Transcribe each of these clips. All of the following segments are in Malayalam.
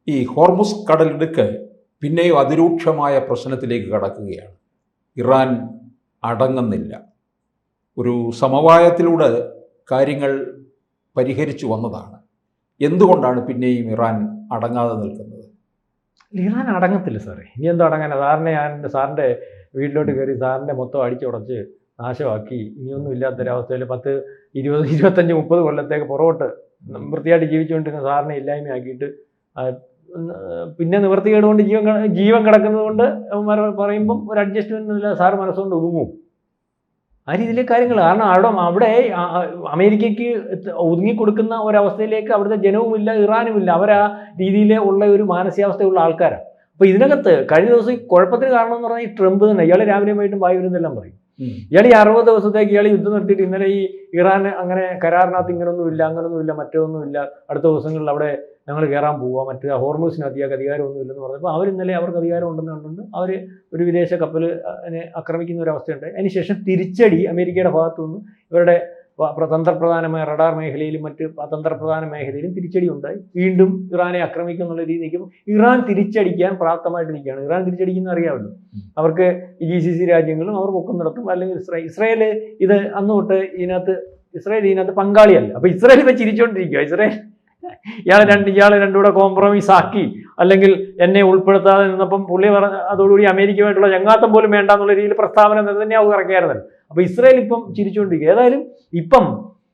ഈ ഹോർമുസ് കടലിടുക്ക് പിന്നെയും അതിരൂക്ഷമായ പ്രശ്നത്തിലേക്ക് കടക്കുകയാണ്. ഇറാൻ അടങ്ങുന്നില്ല. ഒരു സമവായത്തിലൂടെ കാര്യങ്ങൾ പരിഹരിച്ചു വന്നതാണ്. എന്തുകൊണ്ടാണ് പിന്നെയും ഇറാൻ അടങ്ങാതെ നിൽക്കുന്നത്? ഇറാൻ അടങ്ങത്തില്ല സാറേ. ഇനി എന്തോ അടങ്ങാനാ? സാറിൻ്റെ വീട്ടിലോട്ട് കയറി സാറിൻ്റെ മൊത്തം അടിച്ചുടച്ച് നാശമാക്കി ഇനിയൊന്നും ഇല്ലാത്തൊരവസ്ഥയിൽ 10, 20, 25, 30 കൊല്ലത്തേക്ക് പുറകോട്ട് വൃത്തിയായിട്ട് ജീവിച്ചുകൊണ്ടിരുന്ന സാറിനെ ഇല്ലായ്മയാക്കിയിട്ട് പിന്നെ നിവൃത്തികേട് കൊണ്ട് ജീവൻ കിടക്കുന്നത് കൊണ്ട് പറയുമ്പം ഒരു അഡ്ജസ്റ്റ്മെൻ്റ് ഇല്ല, സാറ് മനസ്സുകൊണ്ട് ഒതുങ്ങും. ആ രീതിയിലെ കാര്യങ്ങൾ. കാരണം അവിടെ അമേരിക്കയ്ക്ക് ഒതുങ്ങിക്കൊടുക്കുന്ന ഒരവസ്ഥയിലേക്ക് അവിടുത്തെ ജനവുമില്ല, ഇറാനുമില്ല. അവർ ആ രീതിയിൽ ഉള്ള ഒരു മാനസികാവസ്ഥയുള്ള ആൾക്കാരാണ്. അപ്പോൾ ഇതിനകത്ത് കഴിഞ്ഞ ദിവസം ഈ കുഴപ്പത്തിന് കാരണം എന്ന് പറഞ്ഞാൽ ഈ ട്രംപ് തന്നെ. ഇയാൾ രാവിലെയും വൈകിട്ടും വായുവിനെല്ലാം പറയും. ഇയാൾ ഈ 60 ദിവസത്തേക്ക് ഇയാൾ യുദ്ധം നിർത്തിയിട്ട് ഇന്നലെ ഈ ഇറാൻ അങ്ങനെ കരാറിനകത്ത് അങ്ങനൊന്നുമില്ല മറ്റൊന്നുമില്ല, അടുത്ത ദിവസങ്ങളിൽ അവിടെ ഞങ്ങൾ കയറാൻ പോവുക, മറ്റേ ഹോർമൂസിനകത്ത് ഇയാൾക്ക് അധികാരമൊന്നുമില്ലെന്ന് പറഞ്ഞപ്പോൾ അവരിന്നലെ അവർക്ക് അധികാരം ഉണ്ടെന്ന് കണ്ടുകൊണ്ട് അവർ ഒരു വിദേശ കപ്പലിനെ ആക്രമിക്കുന്ന ഒരു അവസ്ഥയുണ്ട്. അതിനുശേഷം തിരിച്ചടി അമേരിക്കയുടെ ഭാഗത്തു നിന്ന് ഇവരുടെ തന്ത്രപ്രധാനമായ റഡാർ മേഖലയിലും മറ്റ് തന്ത്രപ്രധാന മേഖലയിലും തിരിച്ചടി ഉണ്ടായി. വീണ്ടും ഇറാനെ ആക്രമിക്കും എന്നുള്ള രീതി നിൽക്കുമ്പോൾ ഇറാൻ തിരിച്ചടിക്കാൻ പ്രാപ്തമായിട്ട് നിൽക്കുകയാണ്. ഇറാൻ തിരിച്ചടിക്കുന്ന അറിയാമല്ലോ. അവർക്ക് ഈ GCC രാജ്യങ്ങളും അവർ പൊക്കുന്നിടത്തും, അല്ലെങ്കിൽ ഇസ്രായേൽ ഇത് അന്ന് തൊട്ട് ഇസ്രായേൽ ഇതിനകത്ത് പങ്കാളിയല്ല. അപ്പോൾ ഇസ്രായേൽ ഇപ്പം ചിരിച്ചുകൊണ്ടിരിക്കുക. ഇയാൾ രണ്ടും കൂടെ കോംപ്രമൈസ് ആക്കി, അല്ലെങ്കിൽ എന്നെ ഉൾപ്പെടുത്താതെ നിന്നപ്പം പുള്ളി അതോടുകൂടി അമേരിക്കയുമായിട്ടുള്ള ചങ്ങാത്തം പോലും വേണ്ട എന്നുള്ള രീതിയിൽ പ്രസ്താവന തന്നെയാവും ഇറക്കിയായിരുന്നല്ലോ. അപ്പോൾ ഇസ്രായേൽ ഇപ്പം ചിരിച്ചുകൊണ്ടിരിക്കുക. ഏതായാലും ഇപ്പം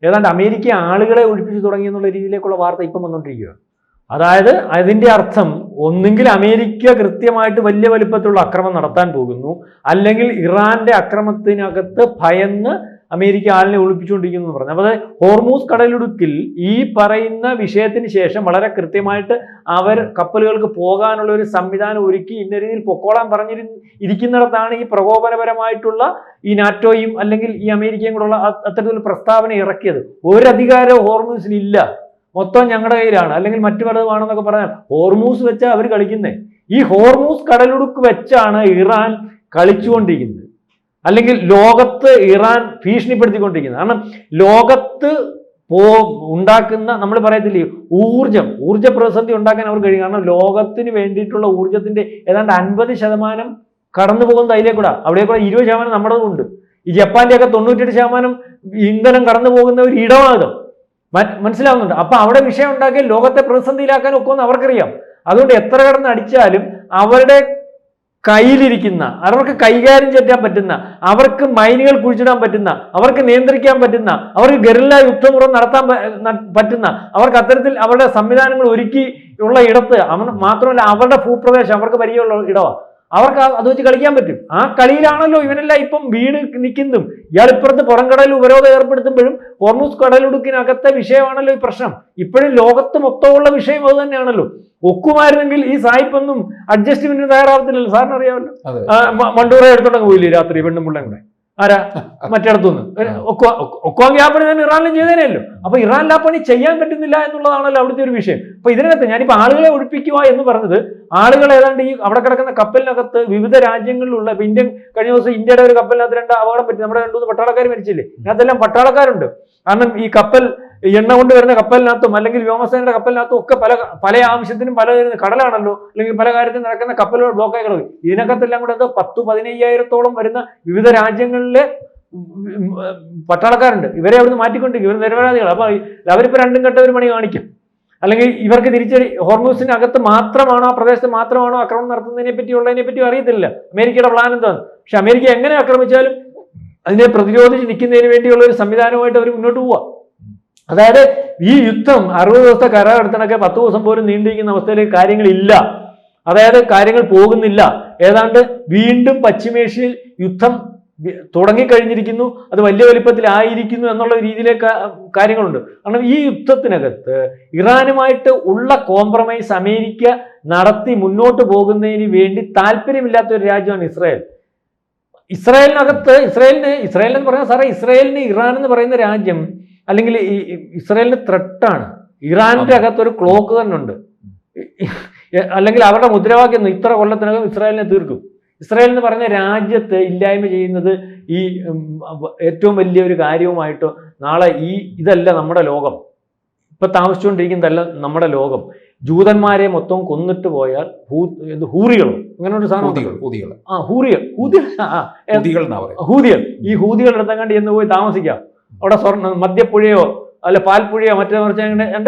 ഏതാണ്ട് അമേരിക്ക ആളുകളെ ഒഴിപ്പിച്ചു തുടങ്ങി എന്നുള്ള രീതിയിലേക്കുള്ള വാർത്ത ഇപ്പം വന്നുകൊണ്ടിരിക്കുക. അതായത് അതിൻ്റെ അർത്ഥം ഒന്നുകിൽ അമേരിക്ക കൃത്യമായിട്ട് വലിയ വലിപ്പത്തിലുള്ള അക്രമം നടത്താൻ പോകുന്നു, അല്ലെങ്കിൽ ഇറാന്റെ അക്രമത്തിനകത്ത് ഭയന്ന് അമേരിക്ക ആളിനെ ഒളിപ്പിച്ചുകൊണ്ടിരിക്കുന്നു എന്ന് പറഞ്ഞു. അപ്പോൾ ഹോർമൂസ് കടലിടുക്കിൽ ഈ പറയുന്ന വിഷയത്തിന് ശേഷം വളരെ കൃത്യമായിട്ട് അവർ കപ്പലുകൾക്ക് പോകാനുള്ള ഒരു സംവിധാനം ഒരുക്കി ഇന്ന രീതിയിൽ പൊക്കോളാൻ പറഞ്ഞിരിക്കുന്നിടത്താണ് ഈ പ്രകോപനപരമായിട്ടുള്ള ഈ നാറ്റോയും അല്ലെങ്കിൽ ഈ അമേരിക്കയും കൂടെയുള്ള അത്തരത്തിലുള്ള പ്രസ്താവന ഇറക്കിയത്. ഒരധികാരവും ഹോർമൂസിലില്ല, മൊത്തം ഞങ്ങളുടെ കയ്യിലാണ്, അല്ലെങ്കിൽ മറ്റു പലതുമാണെന്നൊക്കെ പറഞ്ഞാൽ ഹോർമൂസ് വെച്ചാൽ അവർ കളിക്കുന്നത്. ഈ ഹോർമൂസ് കടലിടുക്ക് വെച്ചാണ് ഇറാൻ കളിച്ചുകൊണ്ടിരിക്കുന്നത്, അല്ലെങ്കിൽ ലോകത്ത് ഇറാൻ ഭീഷണിപ്പെടുത്തിക്കൊണ്ടിരിക്കുന്നത്. കാരണം ലോകത്ത് ഉണ്ടാക്കുന്ന, നമ്മൾ പറയത്തില്ലേ, ഊർജ പ്രതിസന്ധി ഉണ്ടാക്കാൻ അവർ കഴിയും. കാരണം ലോകത്തിന് വേണ്ടിയിട്ടുള്ള ഊർജത്തിന്റെ ഏതാണ്ട് 50% കടന്നു പോകുന്നത് അതിലേക്കൂടെ. അവിടേക്കൂടെ 20% നമ്മുടേതും ഉണ്ട്. ഈ ജപ്പാന്റെ ഒക്കെ 98% ഇന്ധനം കടന്നു പോകുന്ന ഒരു ഇടമാകും. മനസ്സിലാവുന്നുണ്ട്. അപ്പൊ അവിടെ വിഷയം ഉണ്ടാക്കിയാൽ ലോകത്തെ പ്രതിസന്ധിയിലാക്കാൻ ഒക്കുമെന്ന് അവർക്കറിയാം. അതുകൊണ്ട് എത്ര കടന്ന് അടിച്ചാലും അവരുടെ കയ്യിലിരിക്കുന്ന, അവർക്ക് കൈകാര്യം ചെയ്യാൻ പറ്റുന്ന, അവർക്ക് മൈനുകൾ കുഴിച്ചിടാൻ പറ്റുന്ന, അവർക്ക് നിയന്ത്രിക്കാൻ പറ്റുന്ന, അവർക്ക് ഗറില്ല യുദ്ധമുറ നടത്താൻ പറ്റുന്ന, അവർക്ക് അത്തരത്തിൽ അവരുടെ സംവിധാനങ്ങൾ ഒരുക്കി ഉള്ള ഇടത്ത് മാത്രമല്ല അവരുടെ ഭൂപ്രദേശം അവർക്ക് പരിചയമുള്ള ഇടമാണ്. അവർക്ക് അത് വെച്ച് കളിക്കാൻ പറ്റും. ആ കളിയിലാണല്ലോ ഇവനെല്ലാം ഇപ്പം വീട് നിൽക്കുന്നതും. ഇയാളിപ്പുറത്ത് പുറംകടലിൽ ഉപരോധം ഏർപ്പെടുത്തുമ്പോഴും ഹോർമൂസ് കടലിടുക്കിനകത്തെ വിഷയമാണല്ലോ ഈ പ്രശ്നം. ഇപ്പോഴും ലോകത്ത് മൊത്തമുള്ള വിഷയം അത് തന്നെയാണല്ലോ. ഒക്കുമായിരുന്നെങ്കിൽ ഈ സായിപ്പൊന്നും അഡ്ജസ്റ്റ്മെന്റിന് തയ്യാറാവത്തില്ലല്ലോ. സാറിന് അറിയാമല്ലോ. മണ്ടൂറെ എടുത്തോണ്ടങ്ങ് പോയില്ലേ രാത്രി പെണ്ണും പിള്ളേം കൂടെ? ആരാ? മറ്റിടത്തുനിന്ന് ഒക്കുവാൻ ആ പണി തന്നെ ഇറാനിലും ചെയ്തേനല്ലോ. അപ്പൊ ഇറാനിൽ ആ പണി ചെയ്യാൻ പറ്റുന്നില്ല എന്നുള്ളതാണല്ലോ അവിടുത്തെ ഒരു വിഷയം. അപ്പൊ ഇതിനകത്ത് ഞാനിപ്പോ ആളുകളെ ഒഴിപ്പിക്കുക എന്ന് പറഞ്ഞത്, ആളുകൾ ഏതാണ്ട് ഈ അവിടെ കിടക്കുന്ന കപ്പലിനകത്ത് വിവിധ രാജ്യങ്ങളിലുള്ള, ഇപ്പൊ കഴിഞ്ഞ ദിവസം ഇന്ത്യയുടെ ഒരു കപ്പലിനകത്ത് 2 അപകടം പറ്റി. നമ്മുടെ 2-3 പട്ടാളക്കാർ മരിച്ചില്ലേ? ഇതിനകത്തെല്ലാം പട്ടാളക്കാരുണ്ട്. കാരണം ഈ കപ്പൽ എണ്ണ കൊണ്ടുവരുന്ന കപ്പലിനകത്തും അല്ലെങ്കിൽ വ്യോമസേനയുടെ കപ്പലിനകത്തും ഒക്കെ പല ആവശ്യത്തിനും പല കടലാണല്ലോ, അല്ലെങ്കിൽ പല കാര്യത്തിനും നടക്കുന്ന കപ്പലുകൾ ബ്ലോക്കായി കിടക്കും. ഇതിനകത്തെല്ലാം കൂടെ 10-15,000-ഓളം വരുന്ന വിവിധ രാജ്യങ്ങളിലെ പട്ടാളക്കാരുണ്ട്. ഇവരെ അവിടുന്ന് മാറ്റിക്കൊണ്ടിരിക്കും. ഇവർ നിരപരാധികളാണ്. അപ്പൊ അവരിപ്പോ 2 ഘട്ടം ഒരു മണി കാണിക്കും. അല്ലെങ്കിൽ ഇവർക്ക് തിരിച്ചടി ഹോർമൂസിനകത്ത് മാത്രമാണോ, ആ പ്രദേശത്ത് മാത്രമാണോ ആക്രമണം നടത്തുന്നതിനെ പറ്റിയും അറിയത്തില്ല അമേരിക്കയുടെ പ്ലാൻ എന്താണ്. പക്ഷെ അമേരിക്ക എങ്ങനെ ആക്രമിച്ചാലും അതിനെ പ്രതിരോധിച്ച് നിൽക്കുന്നതിന് വേണ്ടിയുള്ള ഒരു സംവിധാനമായിട്ട് അവർ മുന്നോട്ട് പോവുക. അതായത് ഈ യുദ്ധം 60 ദിവസത്തെ കരാറെടുത്തണൊക്കെ 10 ദിവസം പോലും നീണ്ടിരിക്കുന്ന അവസ്ഥയിലേക്ക് കാര്യങ്ങളില്ല. അതായത് കാര്യങ്ങൾ പോകുന്നില്ല. ഏതാണ്ട് വീണ്ടും പശ്ചിമേഷ്യയിൽ യുദ്ധം തുടങ്ങിക്കഴിഞ്ഞിരിക്കുന്നു, അത് വലിയ വലിപ്പത്തിലായിരിക്കുന്നു എന്നുള്ള രീതിയിലേക്ക് കാര്യങ്ങളുണ്ട്. കാരണം ഈ യുദ്ധത്തിനകത്ത് ഇറാനുമായിട്ട് ഉള്ള കോംപ്രമൈസ് അമേരിക്ക നടത്തി മുന്നോട്ട് പോകുന്നതിന് വേണ്ടി താല്പര്യമില്ലാത്ത ഒരു രാജ്യമാണ് ഇസ്രായേൽ. ഇസ്രായേലിനെന്ന് പറഞ്ഞാൽ സാറേ, ഇസ്രായേലിന് ഇറാൻ എന്ന് പറയുന്ന രാജ്യം അല്ലെങ്കിൽ ഈ ഇസ്രായേലിന് ത്രെട്ടാണ്. ഇറാന്റെ അകത്തൊരു ക്ലോക്ക് തന്നെ ഉണ്ട്. അല്ലെങ്കിൽ അവരുടെ മുദ്രാവാക്യം ഇത്ര കൊല്ലത്തിനകം ഇസ്രായേലിനെ തീർക്കും. ഇസ്രായേൽ എന്ന് പറഞ്ഞ രാജ്യത്തെ ഇല്ലായ്മ ചെയ്യുന്നത് ഈ ഏറ്റവും വലിയൊരു കാര്യവുമായിട്ട് നാളെ ഇതല്ല നമ്മുടെ ലോകം, ഇപ്പൊ താമസിച്ചുകൊണ്ടിരിക്കുന്നതല്ല നമ്മുടെ ലോകം. ജൂതന്മാരെ മൊത്തം കൊന്നിട്ട് പോയാൽ ഹൂറികളോ അങ്ങനെ ഒരു സാധനം, ഹൂതികൾ, ഈ ഹൂതികളുടെ അടുത്തങ്ങാണ്ട് എന്ന് പോയി താമസിക്കാം. അവിടെ മദ്യപ്പുഴയോ അല്ല പാൽപ്പുഴയോ മറ്റേ മറിച്ച്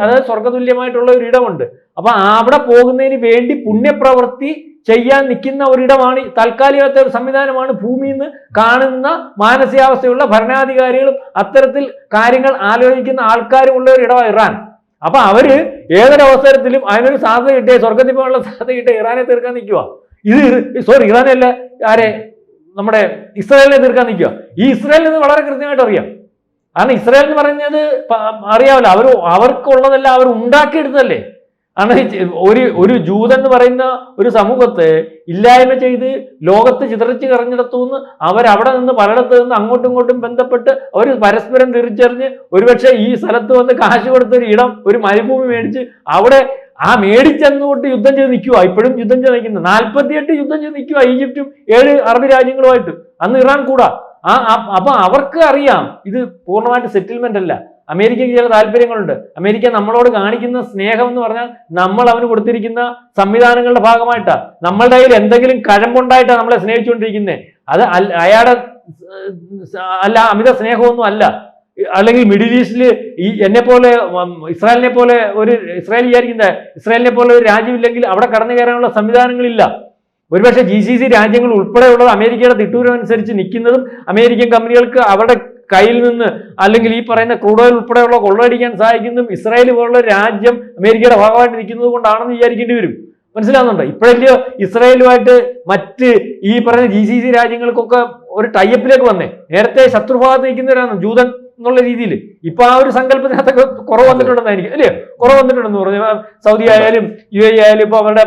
അതായത് സ്വർഗതുല്യമായിട്ടുള്ള ഒരു ഇടമുണ്ട്. അപ്പൊ അവിടെ പോകുന്നതിന് വേണ്ടി പുണ്യപ്രവൃത്തി ചെയ്യാൻ നിൽക്കുന്ന ഒരിടമാണ്, താൽക്കാലികത്തെ ഒരു സംവിധാനമാണ്. ഭൂമിയിൽ നിന്ന് കാണുന്ന മാനസികാവസ്ഥയുള്ള ഭരണാധികാരികളും അത്തരത്തിൽ കാര്യങ്ങൾ ആലോചിക്കുന്ന ആൾക്കാരും ഉള്ള ഒരു ഇടമാണ് ഇറാൻ. അപ്പൊ അവര് ഏതൊരവസരത്തിലും അതിനൊരു സാധ്യത കിട്ടിയ, സ്വർഗത്തിൽ പോകാനുള്ള സാധ്യത കിട്ടിയ ഇറാനെ തീർക്കാൻ നിൽക്കുക. ഇറാനല്ല, ആരെ, നമ്മുടെ ഇസ്രായേലിനെ തീർക്കാൻ നിൽക്കുക. ഈ ഇസ്രായേലിന് വളരെ കൃത്യമായിട്ട് അറിയാം. കാരണം ഇസ്രായേൽ എന്ന് പറയുന്നത് അറിയാമല്ലോ, അവർക്കുള്ളതെല്ലാം അവർ ഉണ്ടാക്കിയെടുത്തതല്ലേ. കാരണം ഒരു ജൂതൻ എന്ന് പറയുന്ന ഒരു സമൂഹത്തെ ഇല്ലായ്മ ചെയ്ത് ലോകത്ത് ചിതറിച്ച് കറഞ്ഞിടത്തുനിന്ന് അവരവിടെ നിന്ന് പലയിടത്ത് നിന്ന് അങ്ങോട്ടും ഇങ്ങോട്ടും ബന്ധപ്പെട്ട് അവർ പരസ്പരം തിരിച്ചറിഞ്ഞ് ഒരുപക്ഷെ ഈ സ്ഥലത്ത് വന്ന് കാശ് കൊടുത്തൊരു ഇടം, ഒരു മരുഭൂമി മേടിച്ച് അവിടെ ആ മേടിച്ചെന്നുകൊണ്ട് യുദ്ധം ചെയ്ത് നിൽക്കുക. ഇപ്പോഴും യുദ്ധം ചെയ്ത് നിൽക്കുന്നത് 48 യുദ്ധം ചെയ്ത് നിൽക്കുക ഈജിപ്തും 7 അറബ് രാജ്യങ്ങളുമായിട്ട്. അന്ന് ഇറാൻ കൂടാ. അപ്പൊ അവർക്ക് അറിയാം ഇത് പൂർണ്ണമായിട്ട് സെറ്റിൽമെന്റ് അല്ല. അമേരിക്കയ്ക്ക് ചില താല്പര്യങ്ങളുണ്ട്. അമേരിക്ക നമ്മളോട് കാണിക്കുന്ന സ്നേഹം എന്ന് പറഞ്ഞാൽ നമ്മൾ അവന് കൊടുത്തിരിക്കുന്ന സംവിധാനങ്ങളുടെ ഭാഗമായിട്ടാണ്. നമ്മളുടെ കയ്യിൽ എന്തെങ്കിലും കഴമ്പുണ്ടായിട്ടാണ് നമ്മളെ സ്നേഹിച്ചുകൊണ്ടിരിക്കുന്നത്. അത് അയാളുടെ അല്ല, അമിത സ്നേഹമൊന്നും അല്ല. അല്ലെങ്കിൽ മിഡിൽ ഈസ്റ്റിൽ എന്നെ പോലെ ഇസ്രായേലിനെ പോലെ ഇസ്രായേൽ വിചാരിക്കുന്നത് ഇസ്രായേലിനെ പോലെ ഒരു രാജ്യമില്ലെങ്കിൽ അവിടെ കടന്നു കയറാനുള്ള സംവിധാനങ്ങളില്ല. ഒരുപക്ഷെ GCC രാജ്യങ്ങൾ ഉൾപ്പെടെയുള്ളത് അമേരിക്കയുടെ തിട്ടൂരം അനുസരിച്ച് നിൽക്കുന്നതും അമേരിക്കൻ കമ്പനികൾക്ക് അവരുടെ കയ്യിൽ നിന്ന് അല്ലെങ്കിൽ ഈ പറയുന്ന ക്രൂഡ് ഓയിൽ ഉൾപ്പെടെയുള്ള കൊള്ളയടിക്കാൻ സഹായിക്കുന്നതും ഇസ്രായേൽ പോലുള്ള രാജ്യം അമേരിക്കയുടെ ഭാഗമായിട്ട് നിൽക്കുന്നത് കൊണ്ടാണെന്ന് വിചാരിക്കേണ്ടി വരും. മനസ്സിലാവുന്നുണ്ടോ? ഇപ്പോഴല്ലയോ ഇസ്രായേലുമായിട്ട് മറ്റ് ഈ പറയുന്ന GCC രാജ്യങ്ങൾക്കൊക്കെ ഒരു ടൈപ്പിലേക്ക് വന്നേ. നേരത്തെ ശത്രുഭാഗത്ത് നിൽക്കുന്നവരാണ് ജൂതൻ എന്നുള്ള രീതിയിൽ. ഇപ്പൊ ആ ഒരു സങ്കല്പത്തിനകത്തൊക്കെ കുറവ് വന്നിട്ടുണ്ടെന്നായിരിക്കും അല്ലേ? കുറവ് വന്നിട്ടുണ്ടെന്ന് പറഞ്ഞു. സൗദി ആയാലും UAE ആയാലും ഇപ്പൊ അവരുടെ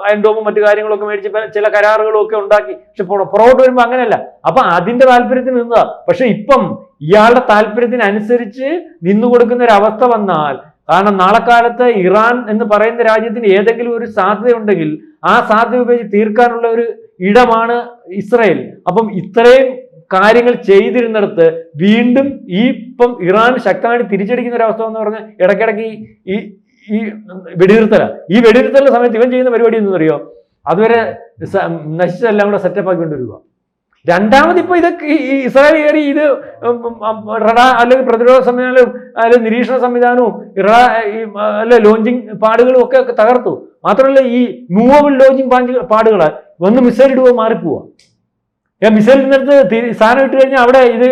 അയൻഡോമും മറ്റു കാര്യങ്ങളൊക്കെ മേടിച്ച് ചില കരാറുകളും ഒക്കെ ഉണ്ടാക്കി. പക്ഷെ പുറകോട്ട് വരുമ്പോൾ അങ്ങനെയല്ല. അപ്പൊ അതിന്റെ താല്പര്യത്തിന് നിന്നതാ. പക്ഷെ ഇപ്പം ഇയാളുടെ താല്പര്യത്തിനനുസരിച്ച് നിന്നു കൊടുക്കുന്ന ഒരു അവസ്ഥ വന്നാൽ, കാരണം നാളെ കാലത്ത് ഇറാൻ എന്ന് പറയുന്ന രാജ്യത്തിന് ഏതെങ്കിലും ഒരു സാധ്യത ഉണ്ടെങ്കിൽ ആ സാധ്യത ഉപയോഗിച്ച് തീർക്കാനുള്ള ഒരു ഇടമാണ് ഇസ്രായേൽ. അപ്പം ഇത്രയും കാര്യങ്ങൾ ചെയ്തിരുന്നിടത്ത് വീണ്ടും ഇപ്പം ഇറാൻ ശക്തമായിട്ട് തിരിച്ചടിക്കുന്ന ഒരു അവസ്ഥ എന്ന് പറഞ്ഞാൽ ഇടയ്ക്കിടയ്ക്ക് ഈ വെടിനിർത്തല. ഈ വെടിനിർത്തലിന്റെ സമയത്ത് ഇവൻ ചെയ്യുന്ന പരിപാടി എന്ന് അറിയോ? അതുവരെ നശിച്ചതെല്ലാം കൂടെ സെറ്റപ്പ് ആക്കിക്കൊണ്ടിരിക്കുക. രണ്ടാമത് ഇപ്പൊ ഇതൊക്കെ ഈ ഇസ്രായേൽ കയറി ഇത് അല്ലെങ്കിൽ പ്രതിരോധ സംവിധാനവും അല്ലെങ്കിൽ നിരീക്ഷണ സംവിധാനവും അല്ലെ ലോഞ്ചിങ് പാടുകളും ഒക്കെ തകർത്തു. മാത്രമല്ല ഈ മൂവബിൾ ലോഞ്ചിങ് പാടുകള് ഒന്ന് മിസൈൽ ഇടുക മാറിപ്പോവാ. മിസൈലിനടുത്ത് സാധനം ഇട്ട് കഴിഞ്ഞാൽ അവിടെ ഇത്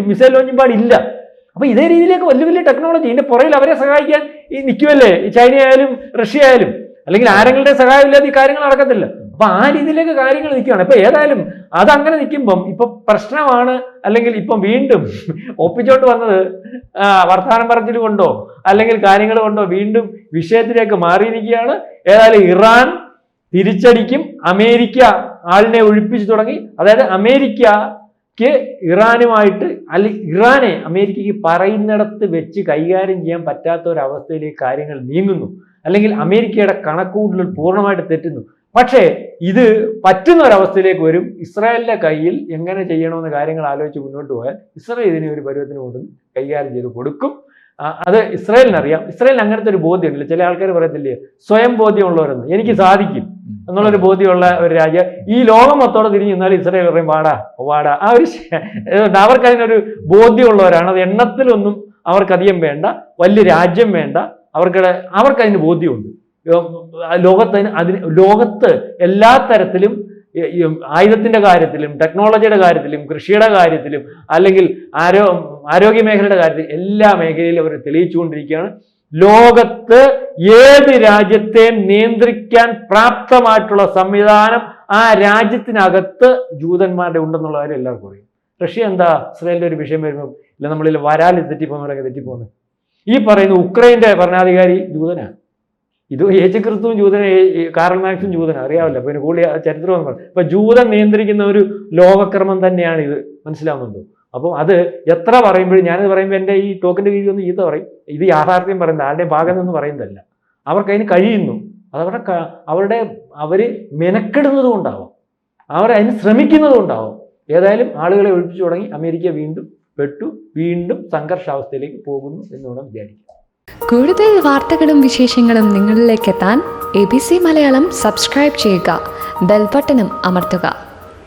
മിസൈൽ ലോഞ്ചിങ് പാടില്ല. അപ്പൊ ഇതേ രീതിയിലേക്ക് വലിയ വലിയ ടെക്നോളജി ഇതിന്റെ പുറകിൽ അവരെ സഹായിക്കാൻ നിൽക്കുമല്ലേ ഈ ചൈന ആയാലും റഷ്യ ആയാലും. അല്ലെങ്കിൽ ആരെങ്കിലും സഹായം ഇല്ലാതെ ഈ കാര്യങ്ങൾ നടക്കത്തില്ല. അപ്പൊ ആ രീതിയിലേക്ക് കാര്യങ്ങൾ നിൽക്കുകയാണ്. ഇപ്പൊ ഏതായാലും അതങ്ങനെ നിൽക്കുമ്പം ഇപ്പൊ പ്രശ്നമാണ്. അല്ലെങ്കിൽ ഇപ്പം വീണ്ടും ഒപ്പിച്ചോണ്ട് വന്നത് വർത്തമാനം പറച്ചിൽ കൊണ്ടോ അല്ലെങ്കിൽ കാര്യങ്ങൾ കൊണ്ടോ വീണ്ടും വിഷയത്തിലേക്ക് മാറിയിരിക്കുകയാണ്. ഏതായാലും ഇറാൻ തിരിച്ചടിക്കും. അമേരിക്ക ആളിനെ ഒഴിപ്പിച്ചു തുടങ്ങി. അതായത് അമേരിക്കക്ക് ഇറാനുമായിട്ട് അല്ലെങ്കിൽ ഇറാനെ അമേരിക്കയ്ക്ക് പറയുന്നിടത്ത് വെച്ച് കൈകാര്യം ചെയ്യാൻ പറ്റാത്ത ഒരവസ്ഥയിലേക്ക് കാര്യങ്ങൾ നീങ്ങുന്നു. അല്ലെങ്കിൽ അമേരിക്കയുടെ കണക്കുകൂട്ടൽ പൂർണ്ണമായിട്ട് തെറ്റുന്നു. പക്ഷേ ഇത് പറ്റുന്ന ഒരവസ്ഥയിലേക്ക് വരും. ഇസ്രായേലിന്റെ കയ്യിൽ എങ്ങനെ ചെയ്യണമെന്ന കാര്യങ്ങൾ ആലോചിച്ച് മുന്നോട്ട് പോയാൽ ഇസ്രായേൽ ഇതിനെ ഒരു പരുവത്തിന് കൊണ്ട് കൈകാര്യം ചെയ്ത് കൊടുക്കും. അത് ഇസ്രായേലിനറിയാം. ഇസ്രായേലിന് അങ്ങനത്തെ ഒരു ബോധ്യമുണ്ടല്ലോ. ചില ആൾക്കാർ പറയത്തില്ലേ സ്വയം ബോധ്യമുള്ളവരെന്ന്. എനിക്ക് സാധിക്കും എന്നുള്ളൊരു ബോധ്യമുള്ള ഒരു രാജ്യം ഈ ലോകം മൊത്തോടെ തിരിഞ്ഞു നിന്നാൽ ഇസ്രായേൽ പറയും വാടാ. ആ ഒരു അവർക്കതിനൊരു ബോധ്യമുള്ളവരാണ്. അത് എണ്ണത്തിലൊന്നും അവർക്കധികം വേണ്ട, വലിയ രാജ്യം വേണ്ട. അവർക്കതിന് ബോധ്യമുണ്ട്. ലോകത്ത് എല്ലാ തരത്തിലും ആയുധത്തിന്റെ കാര്യത്തിലും ടെക്നോളജിയുടെ കാര്യത്തിലും കൃഷിയുടെ കാര്യത്തിലും അല്ലെങ്കിൽ ആരോഗ്യ മേഖലയുടെ കാര്യത്തിൽ എല്ലാ മേഖലയിലും അവർ തെളിയിച്ചുകൊണ്ടിരിക്കുകയാണ്. ലോകത്ത് ഏത് രാജ്യത്തെയും നിയന്ത്രിക്കാൻ പ്രാപ്തമായിട്ടുള്ള സംവിധാനം ആ രാജ്യത്തിനകത്ത് ജൂതന്മാരുടെ ഉണ്ടെന്നുള്ള കാര്യം എല്ലാവർക്കും അറിയാം. റഷ്യ എന്താ ഇസ്രായേലിന്റെ ഒരു വിഷയം വരുമ്പോൾ ഇല്ല നമ്മളിൽ വരാലിൽ തെറ്റിപ്പോകുന്നത്. ഈ പറയുന്ന ഉക്രൈന്റെ ഭരണാധികാരി ജൂതനാണ്. ഇത് യേശുക്രിസ്തുവും ജൂതനെ, കാറൽ മാർക്സും ജൂതനാണ്, അറിയാമല്ലോ. പിന്നെ കൂടുതൽ ചരിത്രം ഇപ്പൊ ജൂതൻ നിയന്ത്രിക്കുന്ന ഒരു ലോകക്രമം തന്നെയാണ് ഇത്. മനസ്സിലാവുന്നുണ്ടോ? അപ്പം അത് എത്ര പറയുമ്പോഴും ഞാനിത് പറയുമ്പോൾ എൻ്റെ ഈ ടോക്കിന്റെ രീതി ഒന്ന് ഈത്ത പറയും. ഇത് യാഥാർത്ഥ്യം പറയുന്നത് ആരുടെയും ഭാഗം നിന്ന് പറയുന്നതല്ല. അവർക്കതിന് കഴിയുന്നു. അത് അവര് മെനക്കെടുന്നത് കൊണ്ടാവും, അവരതിന് ശ്രമിക്കുന്നത് കൊണ്ടാവും. ഏതായാലും ആളുകളെ ഒഴിപ്പിച്ചു തുടങ്ങി. അമേരിക്ക വീണ്ടും വീണ്ടും സംഘർഷാവസ്ഥയിലേക്ക് പോകുന്നു എന്ന് വേണം വിചാരിക്കാം. കൂടുതൽ വാർത്തകളും വിശേഷങ്ങളും നിങ്ങളിലേക്ക് എത്താൻ ABC മലയാളം സബ്സ്ക്രൈബ് ചെയ്യുക, ബെൽബട്ടനും അമർത്തുക.